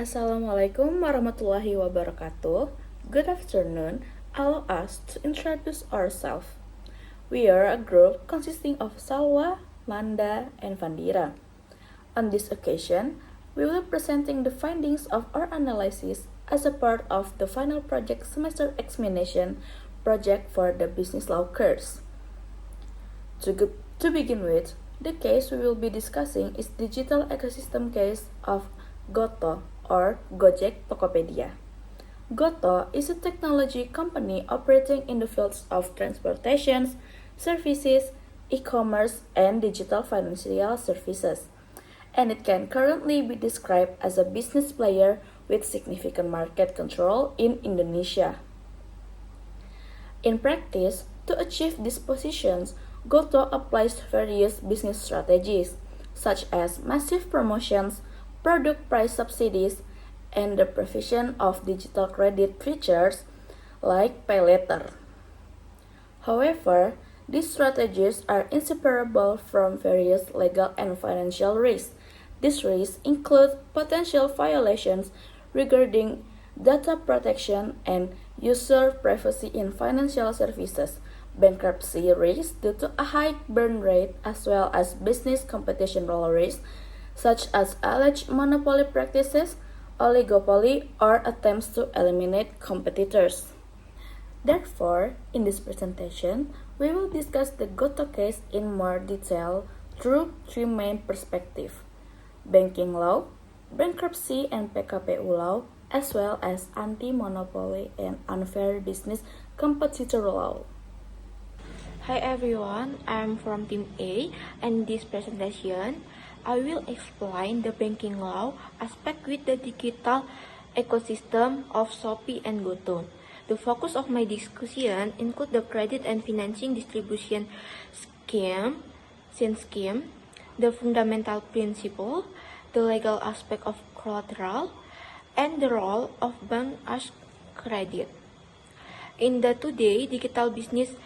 Assalamualaikum warahmatullahi wabarakatuh. Good afternoon. Allow us to introduce ourselves. We are a group consisting of Salwa, Manda, and Vandira. On this occasion, we will be presenting the findings of our analysis as a part of the final project semester examination project for the business law course. To begin with, the case we will be discussing is digital ecosystem case of Goto or Gojek Tokopedia. Goto is a technology company operating in the fields of transportation, services, e-commerce, and digital financial services, and it can currently be described as a business player with significant market control in Indonesia. In practice, to achieve these positions, Goto applies various business strategies, such as massive promotions, product price subsidies, and the provision of digital credit features like pay later. However, these strategies are inseparable from various legal and financial risks. These risks include potential violations regarding data protection and user privacy in financial services, bankruptcy risk due to a high burn rate, as well as business competition risks such as alleged monopoly practices, oligopoly, or attempts to eliminate competitors. Therefore, in this presentation, we will discuss the Goto case in more detail through three main perspectives: banking law, bankruptcy and PKPU law, as well as anti-monopoly and unfair business competitor law. Hi everyone, I'm from Team A, and in this presentation, I will explain the banking law aspect with the digital ecosystem of Shopee and Goto. The focus of my discussion include the credit and financing distribution scheme, the fundamental principle, the legal aspect of collateral, and the role of bank as credit. In the today digital business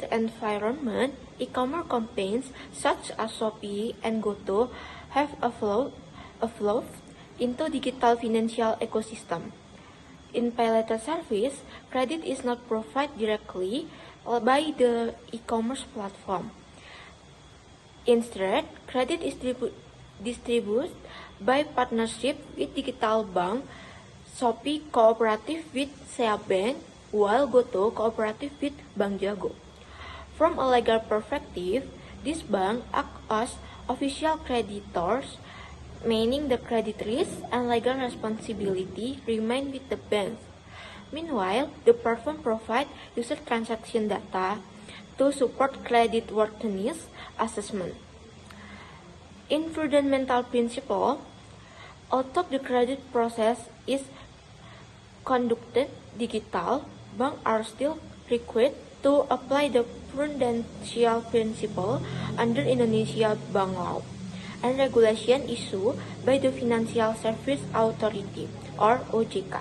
environment, e-commerce companies such as Shopee and Goto have evolved into digital financial ecosystem. In pay later service, credit is not provided directly by the e-commerce platform. Instead, credit is distributed by partnership with digital bank. Shopee cooperative with Sea Bank, while Goto cooperative with Bank Jago. From a legal perspective, this bank act as official creditors, meaning the credit risk and legal responsibility remain with the bank. Meanwhile, the platform provide user transaction data to support creditworthiness assessment. In fundamental principle, although the credit process is conducted digital, banks are still required to apply the prudential principle under Indonesia Bank Law and regulation issued by the Financial Service Authority or OJK.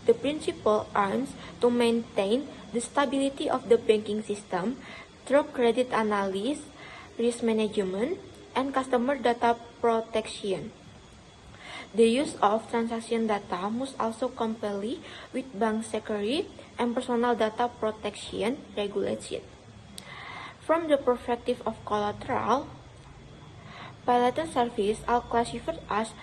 The principle aims to maintain the stability of the banking system through credit analysis, risk management, and customer data protection. The use of transaction data must also comply with bank security and personal data protection regulation. From the perspective of collateral, pay later services are classified as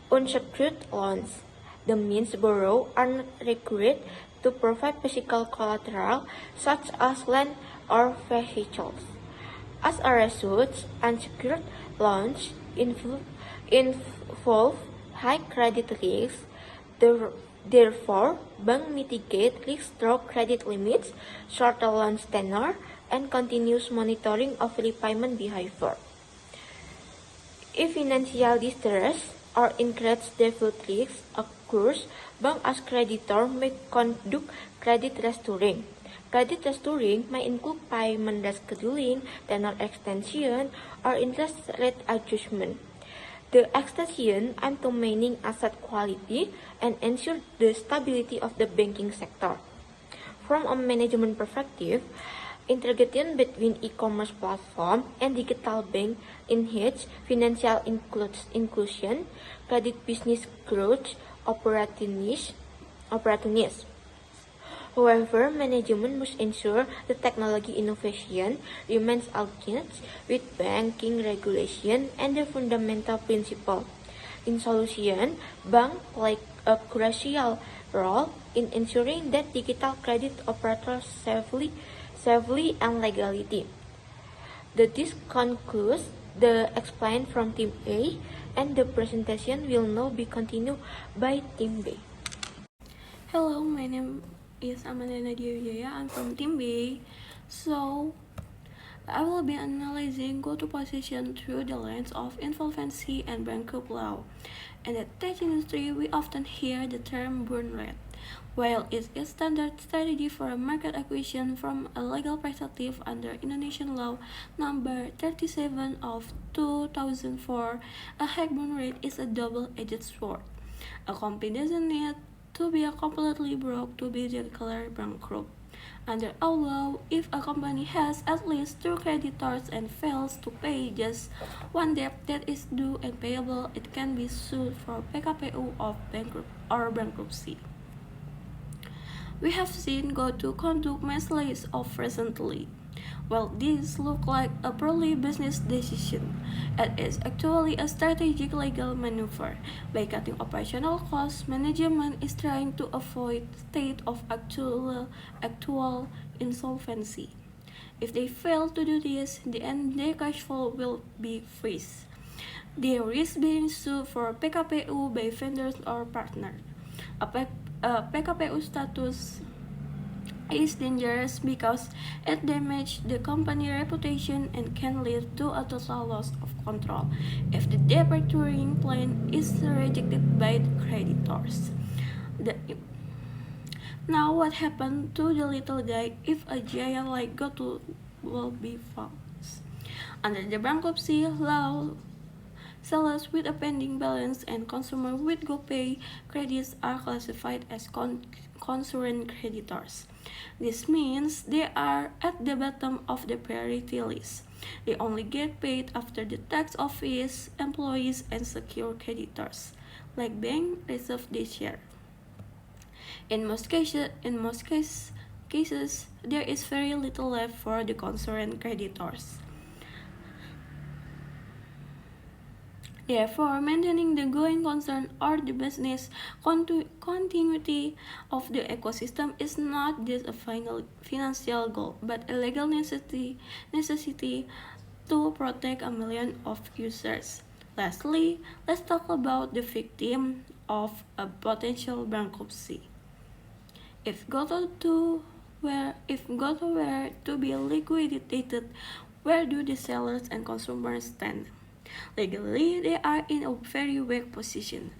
unsecured loans. The means borrowed are not required to provide physical collateral such as land or vehicles. As a result, unsecured loans involve high credit risks. Therefore, banks mitigate risk through credit limits, shorter loan tenure, and continuous monitoring of repayment behavior. If financial distress or increased default risk occurs, bank as creditor may conduct credit restructuring. Credit restructuring may include payment rescheduling, tenor extension, or interest rate adjustment. The extension aims to maintain asset quality and ensure the stability of the banking sector. From a management perspective, Integration between e-commerce platform and digital bank enhance financial inclusion, credit business growth, opportunities. However, management must ensure the technology innovation remains aligned with banking regulation and the fundamental principle. In solution, banks play a crucial role in ensuring that digital credit operators safely and legality. This concludes the explain from Team A, and the presentation will now be continued by Team B. Hello, my name is Amanda Nadia Wijaya. I'm from Team B. So, I will be analyzing go-to position through the lens of insolvency and bankrupt law. In the tech industry, we often hear the term burn rate. While it is standard strategy for a market acquisition from a legal perspective under Indonesian law number 37 of 2004, a high burn rate is a double-edged sword. A company doesn't need to be completely broke to be declared bankrupt. Under our law, if a company has at least 2 creditors and fails to pay just one debt that is due and payable, it can be sued for PKPU or bankruptcy. We have seen go-to conduct mass lays off recently. Well, this looks like a purely business decision. It is actually a strategic legal maneuver. By cutting operational costs, management is trying to avoid state of actual insolvency. If they fail to do this, their cash flow will be freeze. They risk being sued for PKPU by vendors or partners. A PKPU status is dangerous because it damages the company reputation and can lead to a total loss of control if the departuring plan is rejected by the creditors. Now what happened to the little guy if a giant like GoTo will be false? Under the bankruptcy law, sellers with a pending balance and consumers with GoPay credits are classified as concurrent creditors. This means they are at the bottom of the priority list. They only get paid after the tax office, employees, and secure creditors, like bank, receive their share. In most cases, there is very little left for the concerned creditors. Therefore, maintaining the going concern or the business continuity of the ecosystem is not just a final financial goal, but a legal necessity to protect a million of users. Lastly, let's talk about the victim of a potential bankruptcy. If GoTo were to be liquidated, where do the sellers and consumers stand? Legally, they are in a very weak position.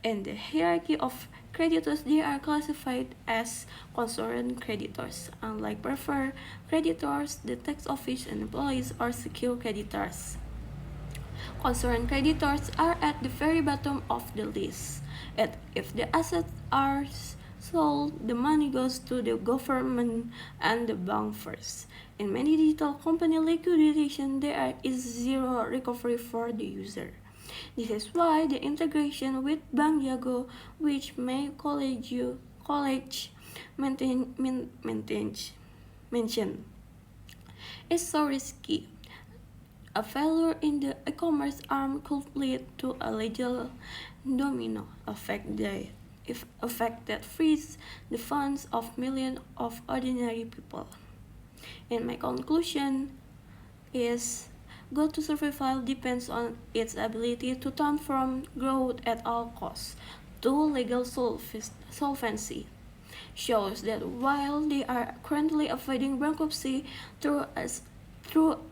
In the hierarchy of creditors, they are classified as concerned creditors. Unlike preferred creditors, the tax office and employees are secure creditors. Concerned creditors are at the very bottom of the list. And if the assets are sold, the money goes to the government and the bank first. In many digital company liquidation, there is zero recovery for the user. This is why the integration with Bank Jago, which my college mentioned, is so risky. A failure in the e-commerce arm could lead to a legal domino effect that frees the funds of millions of ordinary people. And my conclusion is GoTo survival depends on its ability to turn from growth at all costs to legal solvency. Shows that while they are currently avoiding bankruptcy through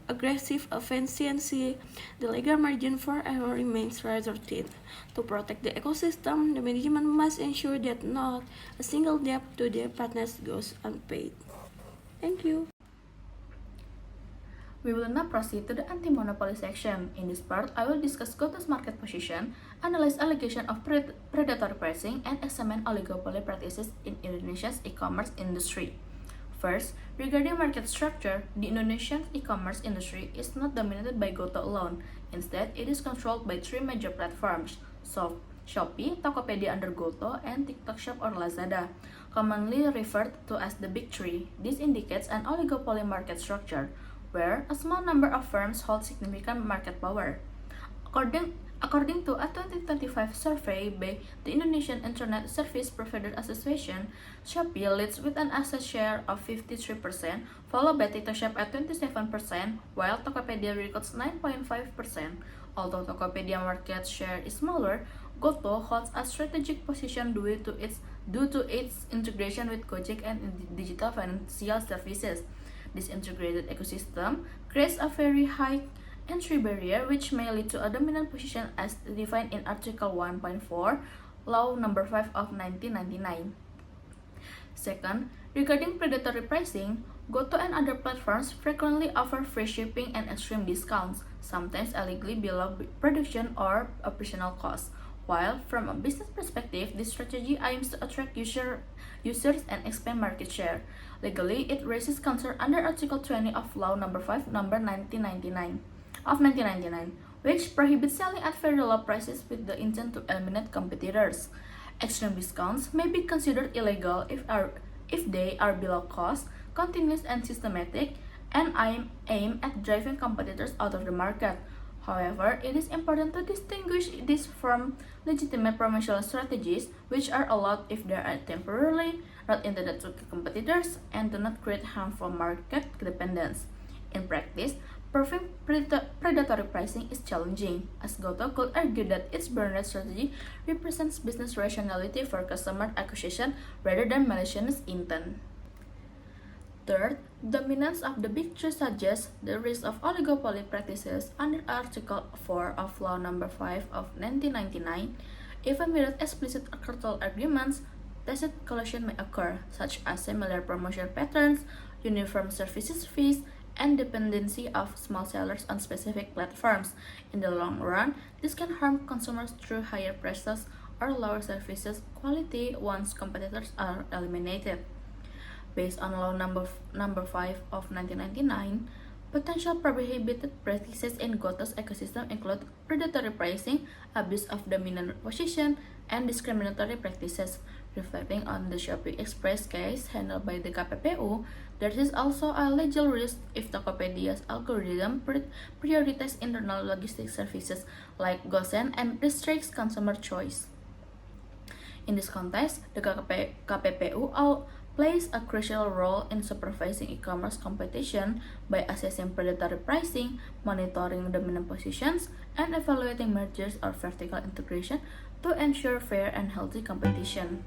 aggressive efficiency, the legal margin for error remains rather thin. To protect the ecosystem, the management must ensure that not a single debt to their partners goes unpaid. Thank you. We will now proceed to the anti-monopoly section. In this part, I will discuss GoTo's market position, analyze allegations of predatory pricing, and examine oligopoly practices in Indonesia's e-commerce industry. First, regarding market structure, the Indonesian e-commerce industry is not dominated by Goto alone. Instead, it is controlled by three major platforms: Shopee, Tokopedia under Goto, and TikTok Shop or Lazada, commonly referred to as the Big Three. This indicates an oligopoly market structure, where a small number of firms hold significant market power. According to a 2025 survey by the Indonesian Internet Service Provider Association, Shopee leads with an asset share of 53%, followed by TikTok Shop at 27%, while Tokopedia records 9.5%. Although Tokopedia market share is smaller, Goto holds a strategic position due to its integration with Gojek and digital financial services. This integrated ecosystem creates a very high entry barrier which may lead to a dominant position as defined in Article 1.4, Law Number 5 of 1999. Second, regarding predatory pricing, Goto and other platforms frequently offer free shipping and extreme discounts, sometimes illegally below production or operational costs. While, from a business perspective, this strategy aims to attract users and expand market share. Legally, it raises concern under Article 20 of Law Number 5, Number 1999, which prohibits selling at very low prices with the intent to eliminate competitors. Extreme discounts may be considered illegal if they are below cost, continuous and systematic, and aim at driving competitors out of the market. However, it is important to distinguish this from legitimate promotional strategies, which are allowed if they are temporarily not intended to competitors and do not create harmful market dependence. In practice, proving predatory pricing is challenging, as Goto could argue that its branded strategy represents business rationality for customer acquisition rather than malicious intent. Third, dominance of the Big Three suggests the risk of oligopoly practices under Article 4 of Law Number 5 of 1999. Even without explicit cartel agreements, tacit collusion may occur, such as similar promotion patterns, uniform services fees, and dependency of small sellers on specific platforms. In the long run, this can harm consumers through higher prices or lower services quality once competitors are eliminated. Based on Law Number 5 of 1999, potential prohibited practices in Goto's ecosystem include predatory pricing, abuse of dominant position, and discriminatory practices. Reflecting on the Shopee Express case handled by the KPPU, there is also a legal risk if Tokopedia's algorithm prioritizes internal logistics services like Gosen and restricts consumer choice. In this context, the KPPU plays a crucial role in supervising e-commerce competition by assessing predatory pricing, monitoring dominant positions, and evaluating mergers or vertical integration to ensure fair and healthy competition.